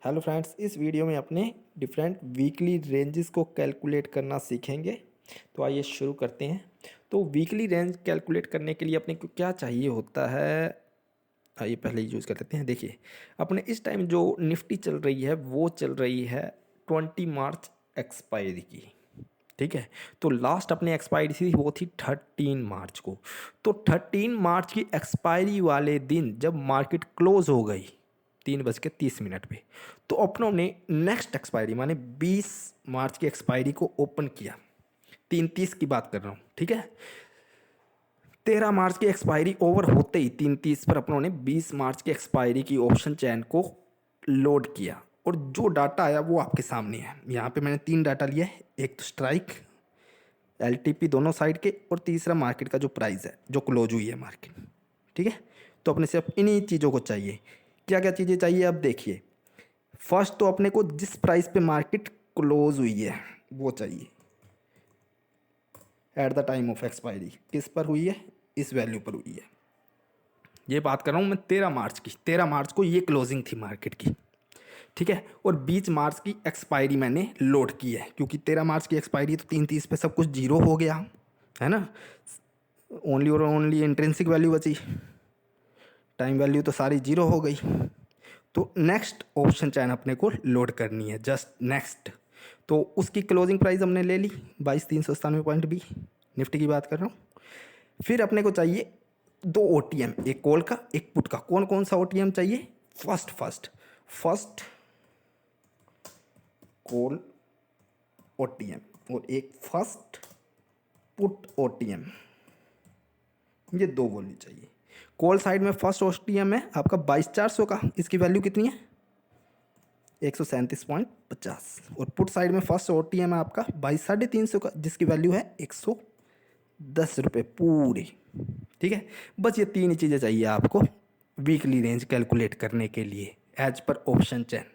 Hello friends, इस video में अपने डिफरेंट वीकली रेंजेस को कैलकुलेट करना सीखेंगे। तो आइए शुरू करते हैं। तो वीकली रेंज कैलकुलेट करने के लिए अपने को क्या चाहिए होता है, आइए पहले यूज़ कर लेते हैं। देखिए, अपने इस टाइम जो निफ्टी चल रही है वो चल रही है 20 मार्च एक्सपायरी की। ठीक है, तो लास्ट अपने एक्सपायरी थी वो थी 13 मार्च को। तो 13 मार्च की एक्सपायरी वाले दिन जब मार्केट क्लोज हो गई 3:30 पे, तो अपनों ने नेक्स्ट एक्सपायरी माने 20 मार्च की एक्सपायरी को ओपन किया। 3:30 की बात कर रहा हूँ, ठीक है। 13 मार्च की एक्सपायरी ओवर होते ही 3:30 पर अपनों ने 20 मार्च की एक्सपायरी की ऑप्शन चैन को लोड किया और जो डाटा आया वो आपके सामने है। यहाँ पे मैंने 3 डाटा लिया है, एक तो स्ट्राइक, एलटीपी दोनों साइड के, और तीसरा मार्केट का जो प्राइस है जो क्लोज हुई है मार्केट। ठीक है, तो अपने सिर्फ इन्हीं चीज़ों को चाहिए। क्या क्या चीज़ें चाहिए अब देखिए। फर्स्ट तो अपने को जिस प्राइस पे मार्केट क्लोज हुई है वो चाहिए at the time of expiry. किस पर हुई है? इस वैल्यू पर हुई है। ये बात कर रहा हूँ मैं 13 मार्च की। 13 मार्च को ये क्लोजिंग थी मार्केट की, ठीक है। और 20 मार्च की एक्सपायरी मैंने लोड की है, क्योंकि 13 मार्च की एक्सपायरी तो 3:30 पे सब कुछ जीरो हो गया है ना। ओनली और ओनली इंट्रिंसिक वैल्यू बची, टाइम वैल्यू तो सारी जीरो हो गई। तो नेक्स्ट ऑप्शन चैन अपने को लोड करनी है, जस्ट नेक्स्ट। तो उसकी क्लोजिंग प्राइस हमने ले ली 22,397.20, निफ्टी की बात कर रहा हूँ। फिर अपने को चाहिए 2 OTM, एक कॉल का एक पुट का। कौन कौन सा OTM चाहिए? फर्स्ट कॉल OTM और एक फर्स्ट पुट OTM, ये दो बोलनी चाहिए। कॉल साइड में फर्स्ट OTM है आपका 22,400 का, इसकी वैल्यू कितनी है? 137.50। और पुट साइड में फर्स्ट OTM है आपका 22,350 का, जिसकी वैल्यू है 110 रुपये पूरे। ठीक है, बस ये तीन ही चीज़ें चाहिए आपको वीकली रेंज कैलकुलेट करने के लिए एज पर ऑप्शन चैन।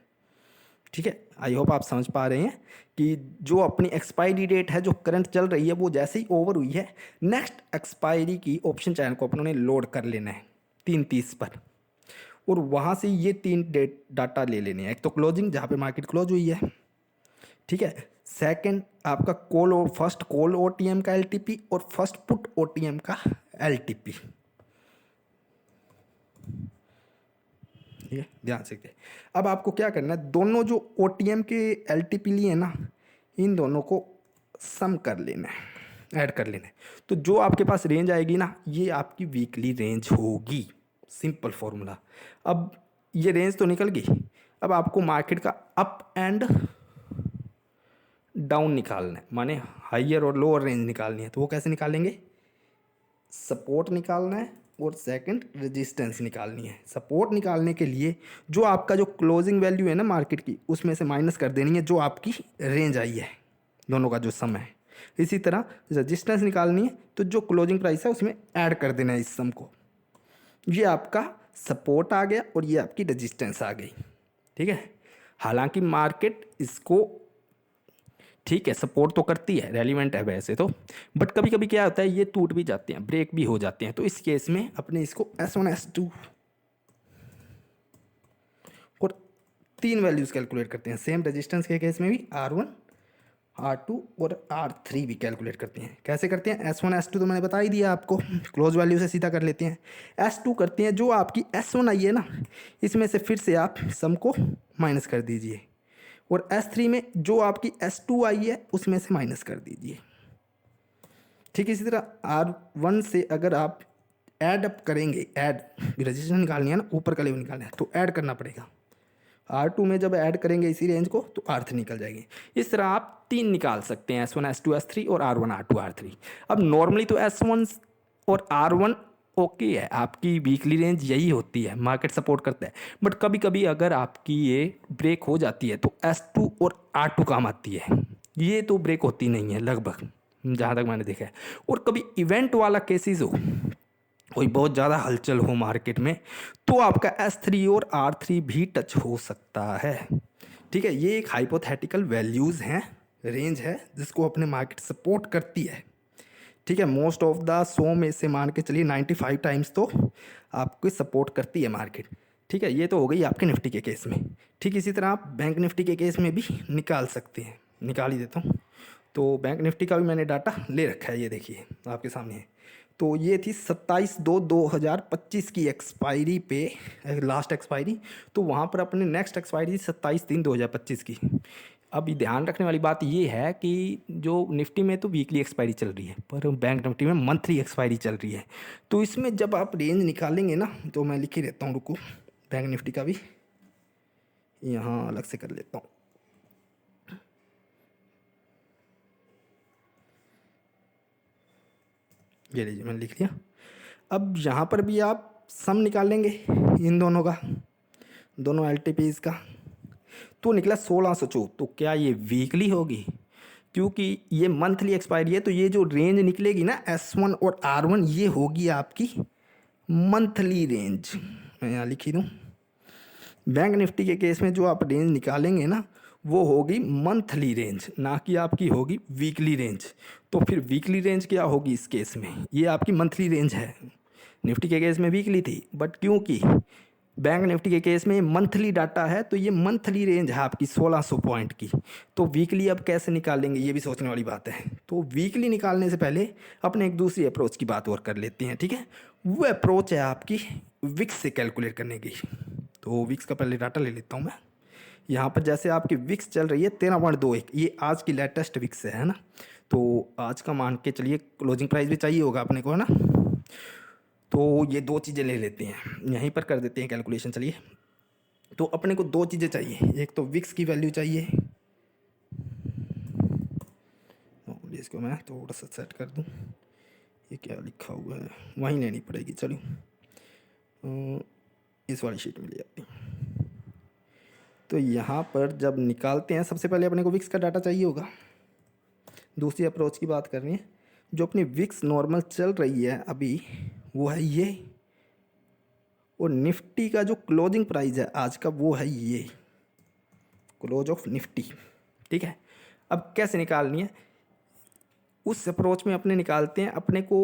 ठीक है, आई होप आप समझ पा रहे हैं कि जो अपनी एक्सपायरी डेट है जो करंट चल रही है वो जैसे ही ओवर हुई है, नेक्स्ट एक्सपायरी की ऑप्शन चैन को अपनों ने लोड कर लेना है 3:30 पर। और वहाँ से ये तीन डेट डाटा ले लेने हैं। एक तो क्लोजिंग जहाँ पे मार्केट क्लोज हुई है, ठीक है। सेकंड आपका कॉल और फर्स्ट कॉल OTM का LTP और फर्स्ट पुट OTM का LTP। ठीक है, ध्यान से देखिए। अब आपको क्या करना है, दोनों जो OTM के LTP लिए ना, इन दोनों को सम कर लेना है, ऐड कर लेना है। तो जो आपके पास रेंज आएगी ना, ये आपकी वीकली रेंज होगी। Simple formula. अब ये रेंज तो निकल गई, अब आपको मार्केट का अप एंड डाउन निकालना है, माने हाइयर और लोअर रेंज निकालनी है। तो वो कैसे निकालेंगे? सपोर्ट निकालना है और सेकंड रेजिस्टेंस निकालनी है। सपोर्ट निकालने के लिए जो आपका जो क्लोजिंग वैल्यू है ना मार्केट की, उसमें से माइनस कर देनी है जो आपकी रेंज आई है, दोनों का जो सम है। इसी तरह रेजिस्टेंस निकालनी है, तो जो क्लोजिंग प्राइस है उसमें ऐड कर देना है इस सम को। ये आपका सपोर्ट आ गया और ये आपकी रेजिस्टेंस आ गई। ठीक है, हालांकि मार्केट इसको ठीक है सपोर्ट तो करती है, रेलिवेंट है वैसे तो, बट कभी कभी क्या होता है ये टूट भी जाते हैं, ब्रेक भी हो जाते हैं। तो इस केस में अपने इसको S1 S2 और तीन वैल्यूज कैलकुलेट करते हैं। सेम रेजिस्टेंस के केस में भी R1 R2 और R3 भी कैलकुलेट करते हैं। कैसे करते हैं? S1 S2 तो मैंने बता ही दिया आपको, क्लोज वैल्यू से सीधा कर लेते हैं। S2 करते हैं, जो आपकी S1 आई है ना, इसमें से फिर से आप सम को माइनस कर दीजिए, और S3 में जो आपकी S2 आई है उसमें से माइनस कर दीजिए। ठीक है, इसी तरह R1 से अगर आप ऐड अप करेंगे, ऐड रजिस्ट्रेशन निकालनी है ना, ऊपर का लेवल निकालना है तो ऐड करना पड़ेगा। R2 में जब ऐड करेंगे इसी रेंज को तो R3 निकल जाएगी। इस तरह आप तीन निकाल सकते हैं, S1 S2 S3 और R1 R2 R3। अब नॉर्मली तो S1 और R1 ओके है, आपकी वीकली रेंज यही होती है, मार्केट सपोर्ट करता है। बट कभी कभी अगर आपकी ये ब्रेक हो जाती है तो S2 और R2 काम आती है, ये तो ब्रेक होती नहीं है लगभग, जहाँ तक मैंने देखा है। और कभी इवेंट वाला केसेस हो, कोई बहुत ज़्यादा हलचल हो मार्केट में, तो आपका S3 और R3 भी टच हो सकता है। ठीक है, ये एक हाइपोथेटिकल वैल्यूज़ हैं, रेंज है जिसको अपने मार्केट सपोर्ट करती है। ठीक है, मोस्ट ऑफ द 100 में से मान के चलिए 95 टाइम्स तो आपको सपोर्ट करती है मार्केट। ठीक है, ये तो हो गई आपके निफ्टी के केस में। ठीक इसी तरह आप बैंक निफ्टी के केस में भी निकाल सकते हैं। निकाल ही देता हूँ। तो बैंक निफ्टी का भी मैंने डाटा ले रखा है, ये देखिए आपके सामने है। तो ये थी 27/2/2025 की एक्सपायरी पे, लास्ट एक्सपायरी। तो वहाँ पर अपने नेक्स्ट एक्सपायरी थी 27/3/2025 की। अब ध्यान रखने वाली बात ये है कि जो निफ्टी में तो वीकली एक्सपायरी चल रही है, पर बैंक निफ्टी में मंथली एक्सपायरी चल रही है। तो इसमें जब आप रेंज निकालेंगे ना, तो मैं लिख ही रहता हूँ, रुको, बैंक निफ्टी का भी यहाँ अलग से कर लेता हूँ। ये लीजिए मैंने लिख लिया। अब यहाँ पर भी आप सम निकाल लेंगे इन दोनों का, दोनों एलटीपीज़ का। तो निकला 1604। तो क्या ये वीकली होगी? क्योंकि ये मंथली एक्सपायरी है, तो ये जो रेंज निकलेगी ना S1 और R1, ये होगी आपकी मंथली रेंज। मैं यहाँ लिख ही दूँ। बैंक निफ्टी के केस में जो आप रेंज निकालेंगे ना, वो होगी मंथली रेंज, ना कि आपकी होगी वीकली रेंज। तो फिर वीकली रेंज क्या होगी इस केस में? ये आपकी मंथली रेंज है। निफ्टी के केस में वीकली थी, बट क्योंकि बैंक निफ्टी के केस में मंथली डाटा है, तो ये मंथली रेंज है आपकी 1600 पॉइंट की। तो वीकली अब कैसे निकालेंगे, ये भी सोचने वाली बात है। तो वीकली निकालने से पहले अपने एक दूसरी अप्रोच की बात और कर लेते हैं, ठीक है। वो अप्रोच है आपकी विक्स से कैलकुलेट करने की। तो विक्स का पहले डाटा ले लेता हूँ मैं। यहाँ पर जैसे आपकी विक्स चल रही है 13.21, ये आज की लेटेस्ट विक्स है ना। तो आज का मान के चलिए, क्लोजिंग प्राइस भी चाहिए होगा अपने को, है ना। तो ये दो चीज़ें ले लेते हैं, यहीं पर कर देते हैं कैलकुलेशन। चलिए, तो अपने को दो चीज़ें चाहिए, एक तो विक्स की वैल्यू चाहिए। इसको मैं थोड़ा सा सेट कर दूँ। ये क्या लिखा हुआ है, वहीं लेनी पड़ेगी। चलो इस वाली शीट में ले आती हूँ। तो यहाँ पर जब निकालते हैं, सबसे पहले अपने को विक्स का डाटा चाहिए होगा। दूसरी अप्रोच की बात कर रही है, जो अपनी विक्स नॉर्मल चल रही है अभी, वो है ये। और निफ्टी का जो क्लोजिंग प्राइस है आज का, वो है ये, क्लोज ऑफ निफ्टी। ठीक है, अब कैसे निकालनी है उस अप्रोच में अपने निकालते हैं। अपने को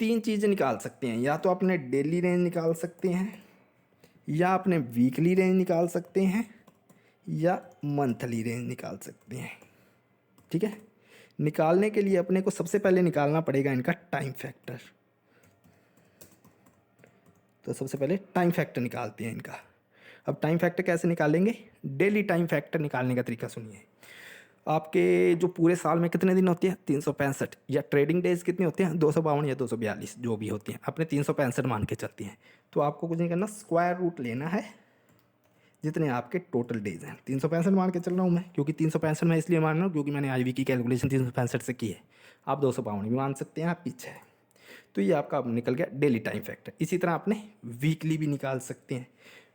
तीन चीज़ें निकाल सकते हैं, या तो अपने डेली रेंज निकाल सकते हैं, या अपने वीकली रेंज निकाल सकते हैं, या मंथली रेंज निकाल सकते हैं। ठीक है, निकालने के लिए अपने को सबसे पहले निकालना पड़ेगा इनका टाइम फैक्टर। तो सबसे पहले टाइम फैक्टर निकालते हैं इनका। अब टाइम फैक्टर कैसे निकालेंगे? डेली टाइम फैक्टर निकालने का तरीका सुनिए। आपके जो पूरे साल में कितने दिन होते हैं? 365। या ट्रेडिंग डेज कितने होते हैं? 252 या 242, जो भी होती हैं, अपने 365 मान के चलती हैं। तो आपको कुछ नहीं करना, स्क्वायर रूट लेना है जितने आपके टोटल डेज हैं। 365 मान के चल रहा हूँ मैं, क्योंकि 365 मैं इसलिए मान रहा हूँ क्योंकि मैंने आईवी की कैलकुलेशन 365 से की है। आप 252 भी मान सकते हैं, आप पीछे है। तो ये आपका निकल गया डेली टाइम फैक्टर। इसी तरह आपने वीकली भी निकाल सकते हैं।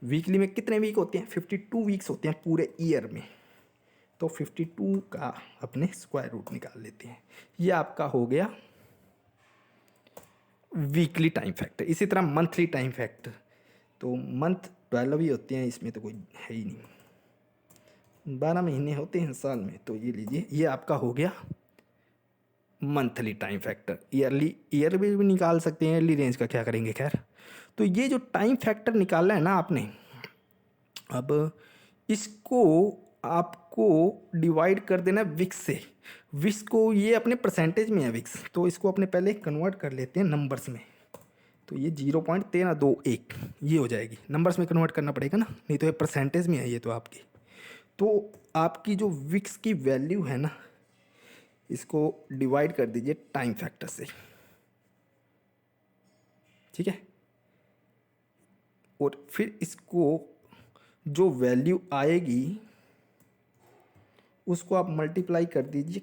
वीकली में कितने वीक होते हैं? 52 वीक्स होते हैं पूरे ईयर में। तो 52 का अपने स्क्वायर रूट निकाल लेते हैं। ये आपका हो गया वीकली टाइम फैक्टर। इसी तरह मंथली टाइम फैक्टर, तो मंथ 12 ही होते हैं, इसमें तो कोई है ही नहीं, 12 महीने होते हैं साल में। तो ये लीजिए, ये आपका हो गया मंथली टाइम फैक्टर। ईयर भी निकाल सकते हैं, ईयरली रेंज का क्या करेंगे, खैर। तो ये जो टाइम फैक्टर निकालना है ना आपने, अब इसको आपको डिवाइड कर देना विक्स से। विक्स को, ये अपने परसेंटेज में है विक्स, तो इसको अपने पहले कन्वर्ट कर लेते हैं नंबर्स में। तो ये 0.1321 ये हो जाएगी। नंबर्स में कन्वर्ट करना पड़ेगा ना, नहीं तो ये परसेंटेज में है ये तो आपकी। तो आपकी जो विक्स की वैल्यू है ना, इसको डिवाइड कर दीजिए टाइम फैक्टर से। ठीक है, और फिर इसको जो वैल्यू आएगी उसको आप मल्टीप्लाई कर दीजिए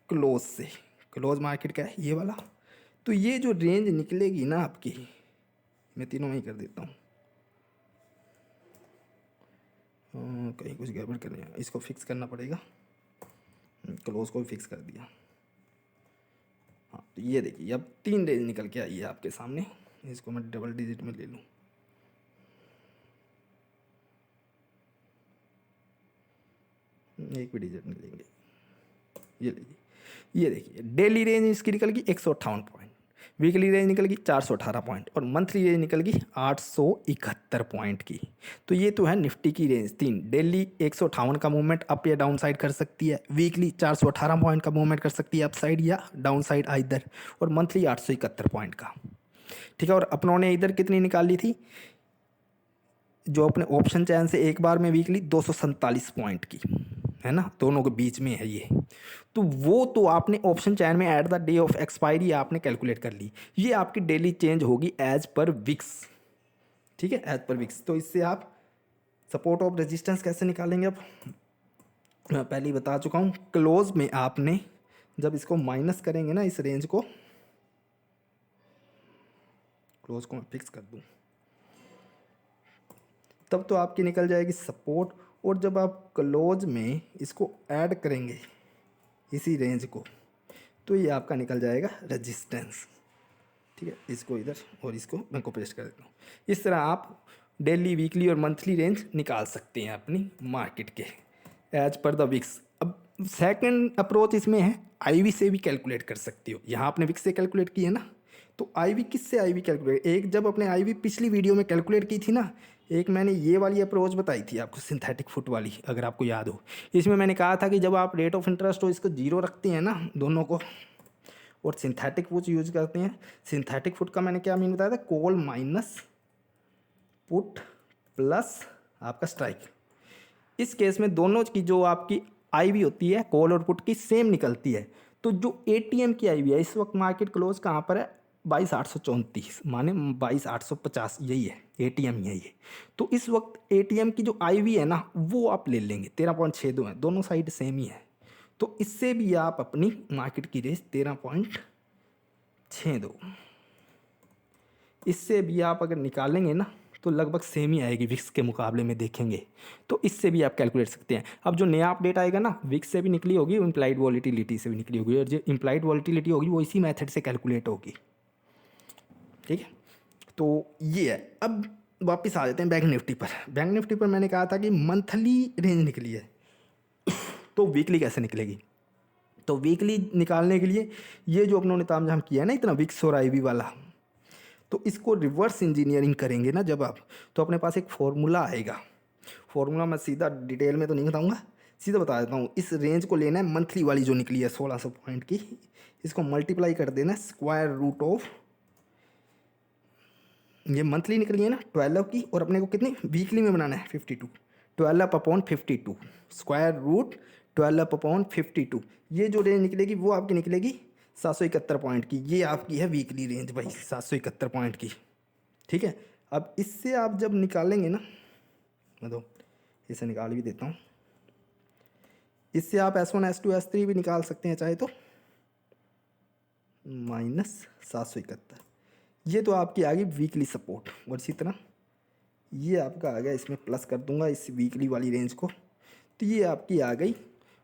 क्लोज से। क्लोज मार्केट क्या है? ये वाला। तो ये जो रेंज निकलेगी ना आपकी, मैं तीनों में ही कर देता हूँ, कहीं कुछ गड़बड़ कर रहे हैं, इसको फिक्स करना पड़ेगा। क्लोज को भी फिक्स कर दिया। हाँ, तो ये देखिए अब 3 रेंज निकल के आई है आपके सामने। इसको मैं डबल डिजिट में ले लूँ, एक भी डिजिट नहीं लेंगे। ये लीजिए, ये देखिए डेली रेंज इसकी निकल गई 158 पॉइंट। वीकली रेंज निकल गई 418 पॉइंट और मंथली रेंज निकल गई 871 पॉइंट की। तो ये तो है निफ्टी की रेंज तीन। डेली 158 का मूवमेंट अप या डाउन साइड कर सकती है, वीकली 418 पॉइंट का मूवमेंट कर सकती है अप साइड या डाउन साइड आइदर, और मंथली 871 पॉइंट का। ठीक है, और अपनों ने इधर कितनी निकाल ली थी जो अपने ऑप्शन चैन से एक बार में वीकली 247 पॉइंट की, है ना, दोनों के बीच में है ये। तो वो तो आपने ऑप्शन चैन में at the day of expiry आपने कैलकुलेट कर ली। ये आपकी डेली चेंज होगी एज पर विक्स। ठीक है, एज पर विक्स। तो इससे आप सपोर्ट ऑफ रेजिस्टेंस कैसे निकालेंगे, अब मैं पहले ही बता चुका हूँ। क्लोज में आपने जब इसको माइनस करेंगे ना, इस रेंज को, क्लोज को मैं फिक्स कर दूँ, तब तो आपकी निकल जाएगी सपोर्ट, और जब आप क्लोज में इसको ऐड करेंगे इसी रेंज को, तो ये आपका निकल जाएगा रेजिस्टेंस। ठीक है, इसको इधर और इसको मैं को पेस्ट कर देता हूँ। इस तरह आप डेली, वीकली और मंथली रेंज निकाल सकते हैं अपनी मार्केट के एज पर द विक्स। अब सेकंड अप्रोच इसमें है, आईवी से भी कैलकुलेट कर सकते हो। यहाँ आपने विक्स से कैलकुलेट की है ना, तो आईवी किससे आईवी कैलकुलेट, एक जब अपने आईवी पिछली वीडियो में कैलकुलेट की थी ना, एक मैंने ये वाली अप्रोच बताई थी आपको, सिंथेटिक फुट वाली, अगर आपको याद हो। इसमें मैंने कहा था कि जब आप रेट ऑफ इंटरेस्ट हो इसको जीरो रखते हैं ना दोनों को, और सिंथेटिक फुट यूज करते हैं। सिंथेटिक फुट का मैंने क्या मीन बताया था, कॉल माइनस पुट प्लस आपका स्ट्राइक। इस केस में दोनों की जो आपकी आईवी होती है कॉल और पुट की सेम निकलती है। तो जो एटीएम की आईवी है इस वक्त मार्केट क्लोज कहाँ पर है, 22,834, माने 22,850, यही है एटीएम ही है ये। तो इस वक्त एटीएम की जो आईवी है ना वो आप ले लेंगे, 13.62 है, दोनों साइड सेम ही है। तो इससे भी आप अपनी मार्केट की रेंज 13.62, इससे भी आप अगर निकालेंगे ना तो लगभग सेम ही आएगी विक्स के मुकाबले में देखेंगे। तो इससे भी आप कैलकुलेट सकते हैं। अब जो नया अपडेट आएगा ना, विक्स से भी निकली होगी, इम्प्लाइड वॉलिटिलिटी से भी निकली होगी, और जो इम्प्लाइड वॉलिटिलिटी होगी वो इसी मेथड से कैलकुलेट होगी। ठीक है, तो ये है। अब वापस आ जाते हैं बैंक निफ्टी पर। बैंक निफ्टी पर मैंने कहा था कि मंथली रेंज निकली है, तो वीकली कैसे निकलेगी। तो वीकली निकालने के लिए ये जो अपनों ने तामझाम किया है ना इतना, विक्स और आईवी वाला, तो इसको रिवर्स इंजीनियरिंग करेंगे ना जब आप, तो अपने पास एक फॉर्मूला आएगा। फॉर्मूला मैं सीधा डिटेल में तो नहीं बताऊंगा, सीधा बता देता हूँ। इस रेंज को लेना है मंथली वाली जो निकली है 1600 पॉइंट की, इसको मल्टीप्लाई कर देना स्क्वायर रूट ऑफ, ये मंथली निकली है ना 12 की, और अपने को कितनी वीकली में बनाना है 52, 12/52, स्क्वायर रूट 12/52। ये जो रेंज निकलेगी वो आपकी निकलेगी 771 पॉइंट की। ये आपकी है वीकली रेंज भाई, 771 पॉइंट की। ठीक है, अब इससे आप जब निकालेंगे ना, मतलब इसे निकाल भी देता हूँ, इससे आप S1 S2 S3 भी निकाल सकते हैं चाहे तो, -771। ये तो आपकी आ गई वीकली सपोर्ट, और इसी तरह ये आपका आ गया, इसमें प्लस कर दूंगा इस वीकली वाली रेंज को, तो ये आपकी आ गई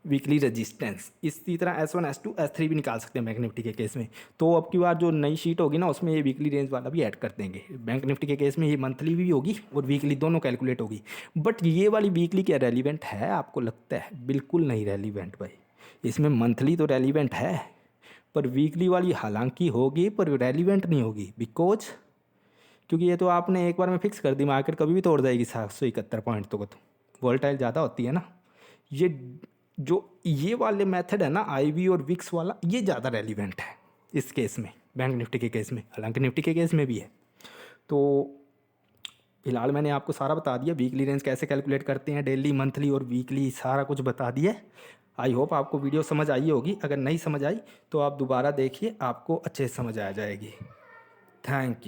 वीकली रेजिस्टेंस। इसी तरह S1 S2 S3 भी निकाल सकते हैं बैंक निफ्टी के केस में। तो अब की बार जो नई शीट होगी ना उसमें ये वीकली रेंज वाला भी ऐड कर देंगे। बैंक निफ्टी के केस में ये मंथली भी होगी और वीकली दोनों कैलकुलेट होगी। बट ये वाली वीकली क्या रेलिवेंट है आपको लगता है? बिल्कुल नहीं रेलिवेंट भाई। इसमें मंथली तो रेलिवेंट है, पर वीकली वाली हालांकि होगी पर रेलिवेंट नहीं होगी। बिकॉज क्योंकि ये तो आपने एक बार में फिक्स कर दी, मार्केट कभी भी तोड़ जाएगी 771 पॉइंट तो वोलेटाइल ज़्यादा होती है ना। ये जो ये वाले मेथड है ना आईवी और विक्स वाला, ये ज़्यादा रेलिवेंट है इस केस में, बैंक निफ्टी के केस में, हालांकि निफ्टी के केस में भी है। तो फिलहाल मैंने आपको सारा बता दिया, वीकली रेंज कैसे कैलकुलेट करते हैं, डेली, मंथली और वीकली सारा कुछ बता दिया। आई होप आपको वीडियो समझ आई होगी। अगर नहीं समझ आई तो आप दोबारा देखिए, आपको अच्छे से समझ आ जाएगी। Thank you.